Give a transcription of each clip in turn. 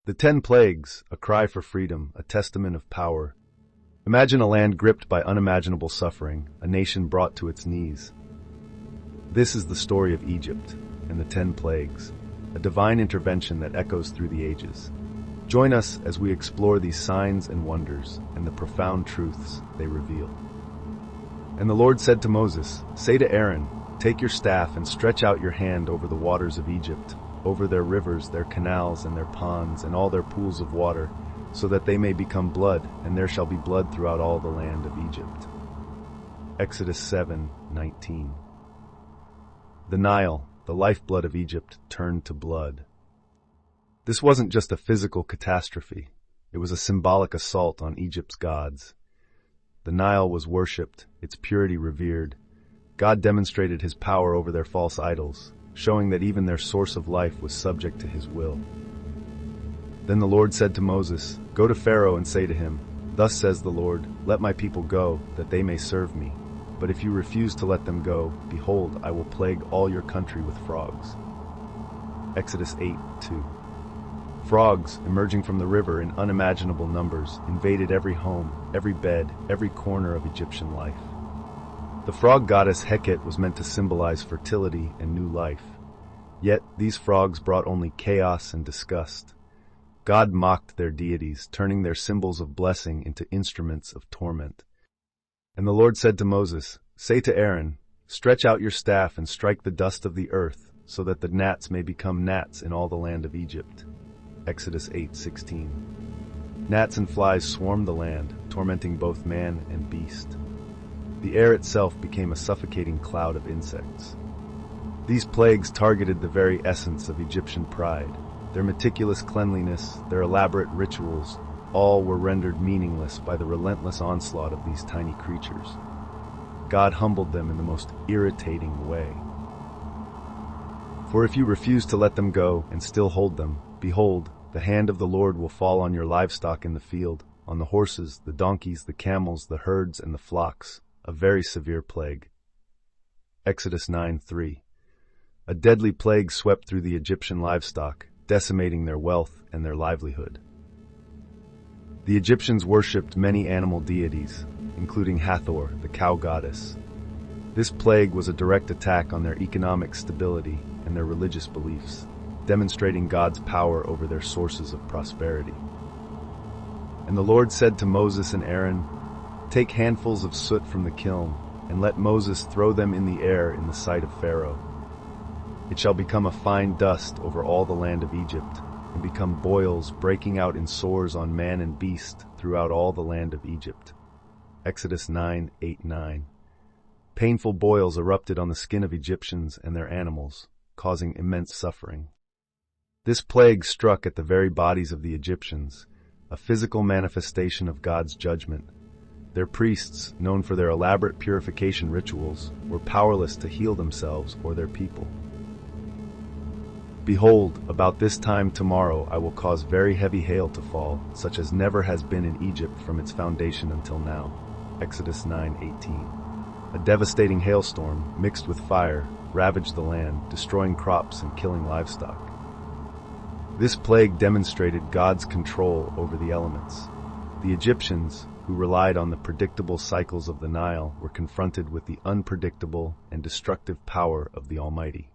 The 10 Plagues, a cry for freedom, a testament of power. Imagine a land gripped by unimaginable suffering, a nation brought to its knees. This is the story of Egypt and the 10 Plagues, a divine intervention that echoes through the ages. Join us as we explore these signs and wonders and the profound truths they reveal. And the Lord said to Moses, "Say to Aaron, take your staff and stretch out your hand over the waters of Egypt, over their rivers, their canals, and their ponds, and all their pools of water, so that they may become blood, and there shall be blood throughout all the land of Egypt." Exodus 7:19. The Nile, the lifeblood of Egypt, turned to blood. This wasn't just a physical catastrophe. It was a symbolic assault on Egypt's gods. The Nile was worshipped, its purity revered. God demonstrated his power over their false idols, showing that even their source of life was subject to his will. Then the Lord said to Moses, "Go to Pharaoh and say to him, 'Thus says the Lord, let my people go, that they may serve me. But if you refuse to let them go, behold, I will plague all your country with frogs.'" Exodus 8:2. Frogs, emerging from the river in unimaginable numbers, invaded every home, every bed, every corner of Egyptian life. The frog goddess Heket was meant to symbolize fertility and new life. Yet these frogs brought only chaos and disgust. God mocked their deities, turning their symbols of blessing into instruments of torment. And the Lord said to Moses, "Say to Aaron, stretch out your staff and strike the dust of the earth, so that the gnats may become gnats in all the land of Egypt." Exodus 8:16. Gnats and flies swarmed the land, tormenting both man and beast. The air itself became a suffocating cloud of insects. These plagues targeted the very essence of Egyptian pride. Their meticulous cleanliness, their elaborate rituals, all were rendered meaningless by the relentless onslaught of these tiny creatures. God humbled them in the most irritating way. "For if you refuse to let them go and still hold them, behold, the hand of the Lord will fall on your livestock in the field, on the horses, the donkeys, the camels, the herds, and the flocks, a very severe plague." Exodus 9:3. A deadly plague swept through the Egyptian livestock, decimating their wealth and their livelihood. The Egyptians worshipped many animal deities, including Hathor, the cow goddess. This plague was a direct attack on their economic stability and their religious beliefs, demonstrating God's power over their sources of prosperity. And the Lord said to Moses and Aaron, "Take handfuls of soot from the kiln, and let Moses throw them in the air in the sight of Pharaoh. It shall become a fine dust over all the land of Egypt, and become boils breaking out in sores on man and beast throughout all the land of Egypt." Exodus 9:8-9. Painful boils erupted on the skin of Egyptians and their animals, causing immense suffering. This plague struck at the very bodies of the Egyptians, a physical manifestation of God's judgment. Their priests, known for their elaborate purification rituals, were powerless to heal themselves or their people. "Behold, about this time tomorrow I will cause very heavy hail to fall, such as never has been in Egypt from its foundation until now." Exodus 9:18. A devastating hailstorm, mixed with fire, ravaged the land, destroying crops and killing livestock. This plague demonstrated God's control over the elements. The Egyptians, who relied on the predictable cycles of the Nile, were confronted with the unpredictable and destructive power of the Almighty.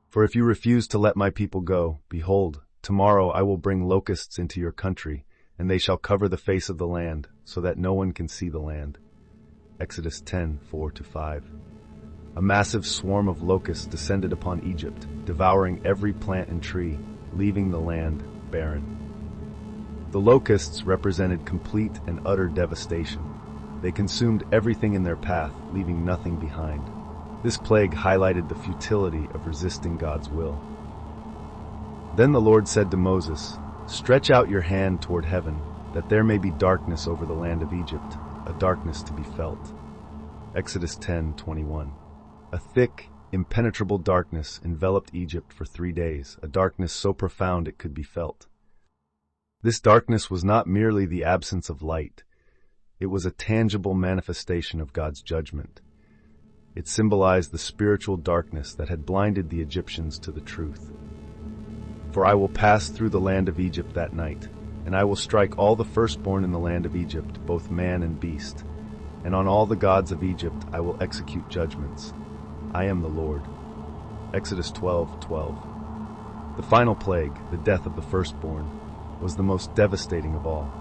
"For if you refuse to let my people go, behold, tomorrow I will bring locusts into your country, and they shall cover the face of the land, so that no one can see the land." Exodus 10:4-5. A massive swarm of locusts descended upon Egypt, devouring every plant and tree, leaving the land barren. The locusts represented complete and utter devastation. They consumed everything in their path, leaving nothing behind. This plague highlighted the futility of resisting God's will. Then the Lord said to Moses, "Stretch out your hand toward heaven, that there may be darkness over the land of Egypt, a darkness to be felt." Exodus 10:21. A thick, impenetrable darkness enveloped Egypt for 3 days, a darkness so profound it could be felt. This darkness was not merely the absence of light. It was a tangible manifestation of God's judgment. It symbolized the spiritual darkness that had blinded the Egyptians to the truth. For I will pass through the land of Egypt that night, and I will strike all the firstborn in the land of Egypt, both man and beast. And on all the gods of Egypt I will execute judgments. I am the Lord. Exodus 12:12. The final plague, the death of the firstborn, was the most devastating of all.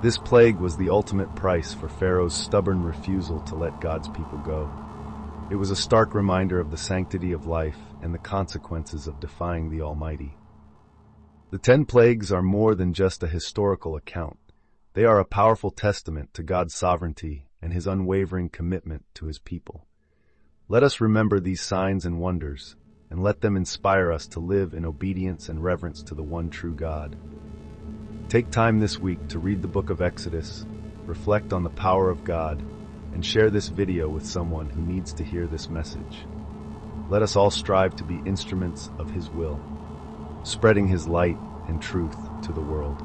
This plague was the ultimate price for Pharaoh's stubborn refusal to let God's people go. It was a stark reminder of the sanctity of life and the consequences of defying the Almighty. The 10 plagues are more than just a historical account. They are a powerful testament to God's sovereignty and his unwavering commitment to his people. Let us remember these signs and wonders, and let them inspire us to live in obedience and reverence to the one true God. Take time this week to read the book of Exodus, reflect on the power of God, and share this video with someone who needs to hear this message. Let us all strive to be instruments of his will, spreading his light and truth to the world.